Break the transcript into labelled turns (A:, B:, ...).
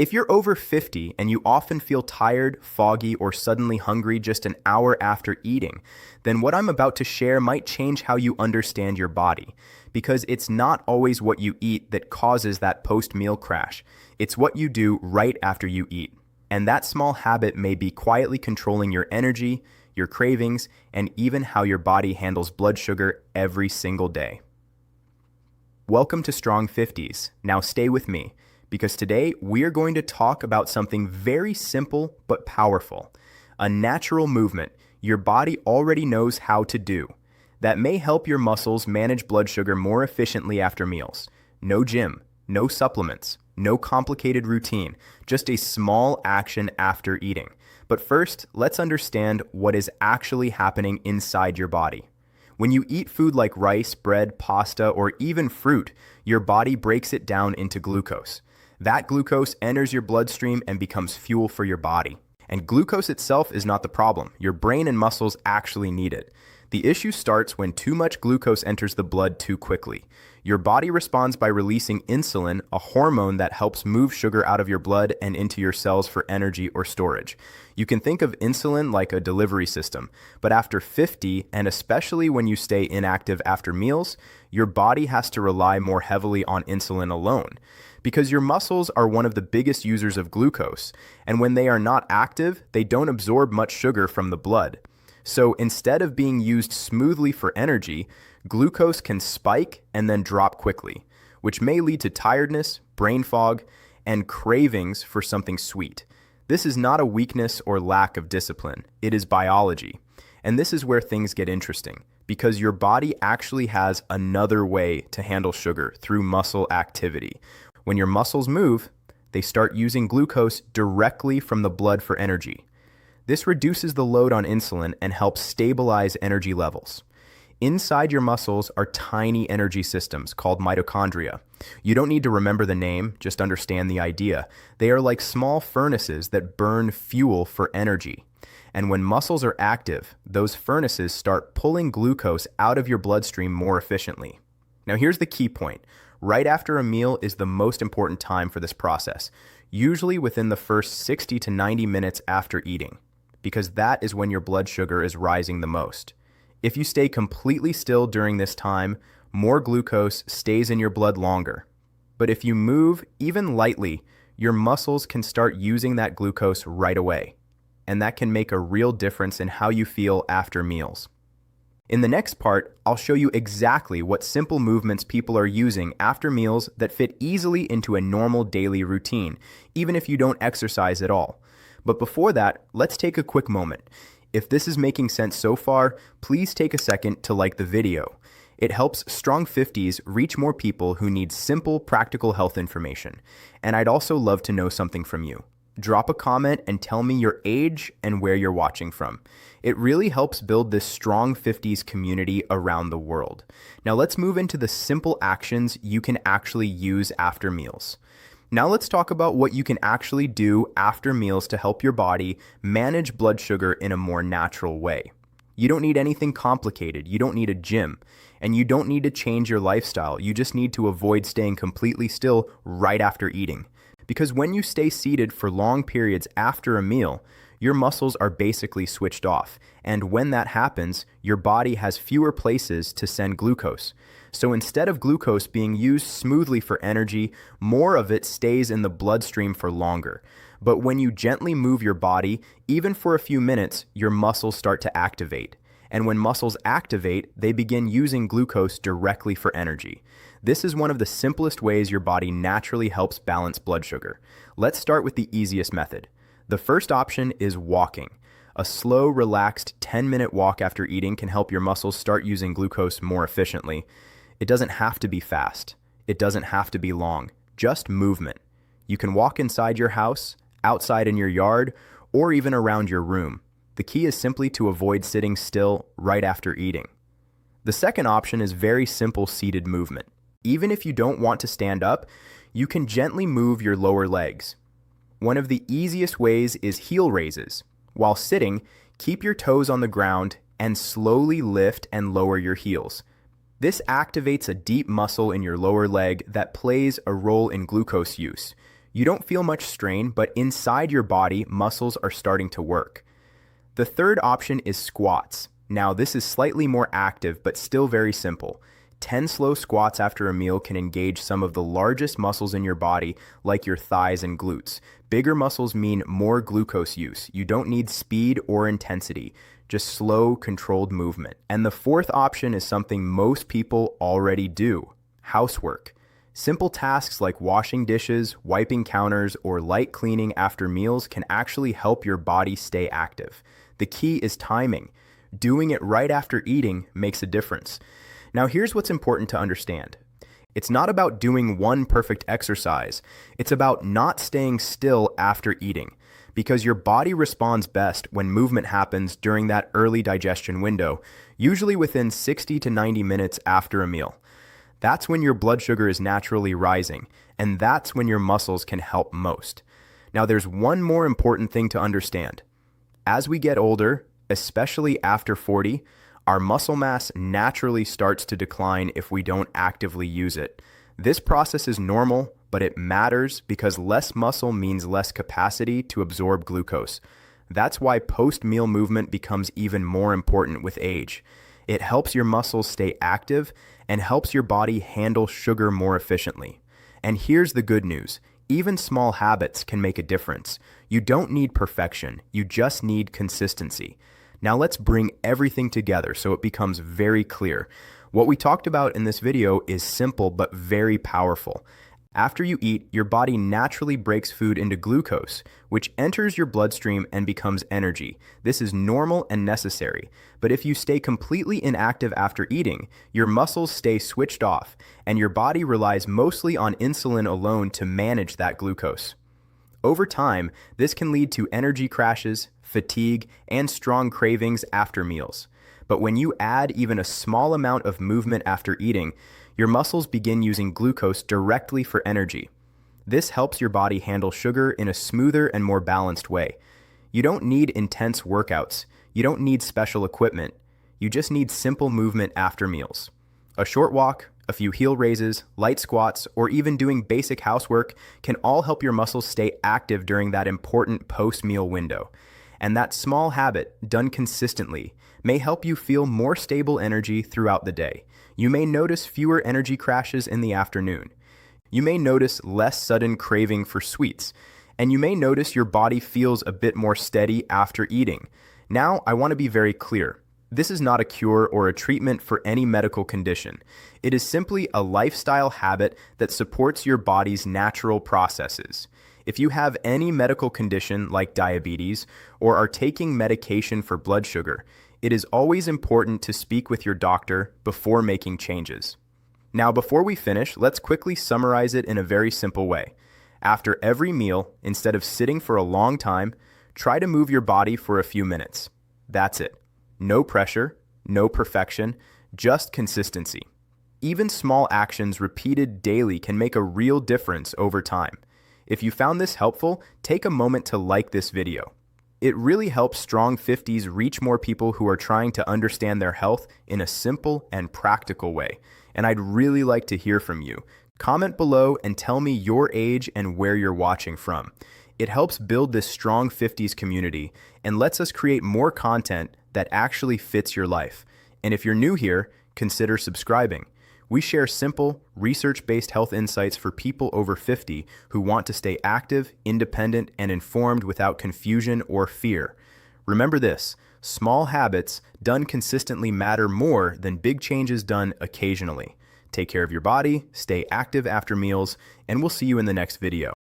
A: If you're over 50 and you often feel tired, foggy, or suddenly hungry just an hour after eating, then what I'm about to share might change how you understand your body. Because it's not always what you eat that causes that post-meal crash. It's what you do right after you eat. And that small habit may be quietly controlling your energy, your cravings, and even how your body handles blood sugar every single day. Welcome to Strong 50s. Now stay with me, because today we are going to talk about something very simple but powerful. A natural movement your body already knows how to do that may help your muscles manage blood sugar more efficiently after meals. No gym, no supplements, no complicated routine, just a small action after eating. But first, let's understand what is actually happening inside your body. When you eat food like rice, bread, pasta, or even fruit, your body breaks it down into glucose. That glucose enters your bloodstream and becomes fuel for your body. And glucose itself is not the problem. Your brain and muscles actually need it. The issue starts when too much glucose enters the blood too quickly. Your body responds by releasing insulin, a hormone that helps move sugar out of your blood and into your cells for energy or storage. You can think of insulin like a delivery system, but after 50, and especially when you stay inactive after meals, your body has to rely more heavily on insulin alone. Because your muscles are one of the biggest users of glucose, and when they are not active, they don't absorb much sugar from the blood. So instead of being used smoothly for energy, glucose can spike and then drop quickly, which may lead to tiredness, brain fog, and cravings for something sweet. This is not a weakness or lack of discipline, it is biology. And this is where things get interesting, because your body actually has another way to handle sugar through muscle activity. When your muscles move, they start using glucose directly from the blood for energy. This reduces the load on insulin and helps stabilize energy levels. Inside your muscles are tiny energy systems called mitochondria. You don't need to remember the name, just understand the idea. They are like small furnaces that burn fuel for energy. And when muscles are active, those furnaces start pulling glucose out of your bloodstream more efficiently. Now here's the key point. Right after a meal is the most important time for this process, usually within the first 60 to 90 minutes after eating, because that is when your blood sugar is rising the most. If you stay completely still during this time, more glucose stays in your blood longer. But if you move, even lightly, your muscles can start using that glucose right away, and that can make a real difference in how you feel after meals. In the next part, I'll show you exactly what simple movements people are using after meals that fit easily into a normal daily routine, even if you don't exercise at all. But before that, let's take a quick moment. If this is making sense so far, please take a second to like the video. It helps Strong 50s reach more people who need simple, practical health information. And I'd also love to know something from you. Drop a comment and tell me your age and where you're watching from. It really helps build this Strong 50s community around the world. Now let's move into the simple actions you can actually use after meals. Now let's talk about what you can actually do after meals to help your body manage blood sugar in a more natural way. You don't need anything complicated, you don't need a gym, and you don't need to change your lifestyle. You just need to avoid staying completely still right after eating. Because when you stay seated for long periods after a meal, your muscles are basically switched off. And when that happens, your body has fewer places to send glucose. So instead of glucose being used smoothly for energy, more of it stays in the bloodstream for longer. But when you gently move your body, even for a few minutes, your muscles start to activate. And when muscles activate, they begin using glucose directly for energy. This is one of the simplest ways your body naturally helps balance blood sugar. Let's start with the easiest method. The first option is walking. A slow, relaxed 10-minute walk after eating can help your muscles start using glucose more efficiently. It doesn't have to be fast. It doesn't have to be long. Just movement. You can walk inside your house, outside in your yard, or even around your room. The key is simply to avoid sitting still right after eating. The second option is very simple seated movement. Even if you don't want to stand up, you can gently move your lower legs. One of the easiest ways is heel raises. While sitting, keep your toes on the ground and slowly lift and lower your heels. This activates a deep muscle in your lower leg that plays a role in glucose use. You don't feel much strain, but inside your body, muscles are starting to work. The third option is squats. Now, this is slightly more active, but still very simple. 10 slow squats after a meal can engage some of the largest muscles in your body, like your thighs and glutes. Bigger muscles mean more glucose use. You don't need speed or intensity, just slow, controlled movement. And the fourth option is something most people already do: housework. Simple tasks like washing dishes, wiping counters, or light cleaning after meals can actually help your body stay active. The key is timing. Doing it right after eating makes a difference. Now, here's what's important to understand. It's not about doing one perfect exercise. It's about not staying still after eating, because your body responds best when movement happens during that early digestion window, usually within 60 to 90 minutes after a meal. That's when your blood sugar is naturally rising, and that's when your muscles can help most. Now, there's one more important thing to understand. As we get older, especially after 40, our muscle mass naturally starts to decline if we don't actively use it. This process is normal, but it matters because less muscle means less capacity to absorb glucose. That's why post-meal movement becomes even more important with age. It helps your muscles stay active and helps your body handle sugar more efficiently. And here's the good news. Even small habits can make a difference. You don't need perfection. You just need consistency. Now let's bring everything together so it becomes very clear. What we talked about in this video is simple but very powerful. After you eat, your body naturally breaks food into glucose, which enters your bloodstream and becomes energy. This is normal and necessary. But if you stay completely inactive after eating, your muscles stay switched off, and your body relies mostly on insulin alone to manage that glucose. Over time, this can lead to energy crashes, fatigue, and strong cravings after meals. But when you add even a small amount of movement after eating, your muscles begin using glucose directly for energy. This helps your body handle sugar in a smoother and more balanced way. You don't need intense workouts. You don't need special equipment. You just need simple movement after meals. A short walk, a few heel raises, light squats, or even doing basic housework can all help your muscles stay active during that important post-meal window. And that small habit, done consistently, may help you feel more stable energy throughout the day. You may notice fewer energy crashes in the afternoon. You may notice less sudden craving for sweets. And you may notice your body feels a bit more steady after eating. Now, I want to be very clear. This is not a cure or a treatment for any medical condition. It is simply a lifestyle habit that supports your body's natural processes. If you have any medical condition like diabetes or are taking medication for blood sugar, it is always important to speak with your doctor before making changes. Now, before we finish, let's quickly summarize it in a very simple way. After every meal, instead of sitting for a long time, try to move your body for a few minutes. That's it. No pressure, no perfection, just consistency. Even small actions repeated daily can make a real difference over time. If you found this helpful, take a moment to like this video. It really helps Strong 50s reach more people who are trying to understand their health in a simple and practical way. And I'd really like to hear from you. Comment below and tell me your age and where you're watching from. It helps build this Strong 50s community and lets us create more content that actually fits your life. And if you're new here, consider subscribing. We share simple, research-based health insights for people over 50 who want to stay active, independent, and informed without confusion or fear. Remember this, small habits done consistently matter more than big changes done occasionally. Take care of your body, stay active after meals, and we'll see you in the next video.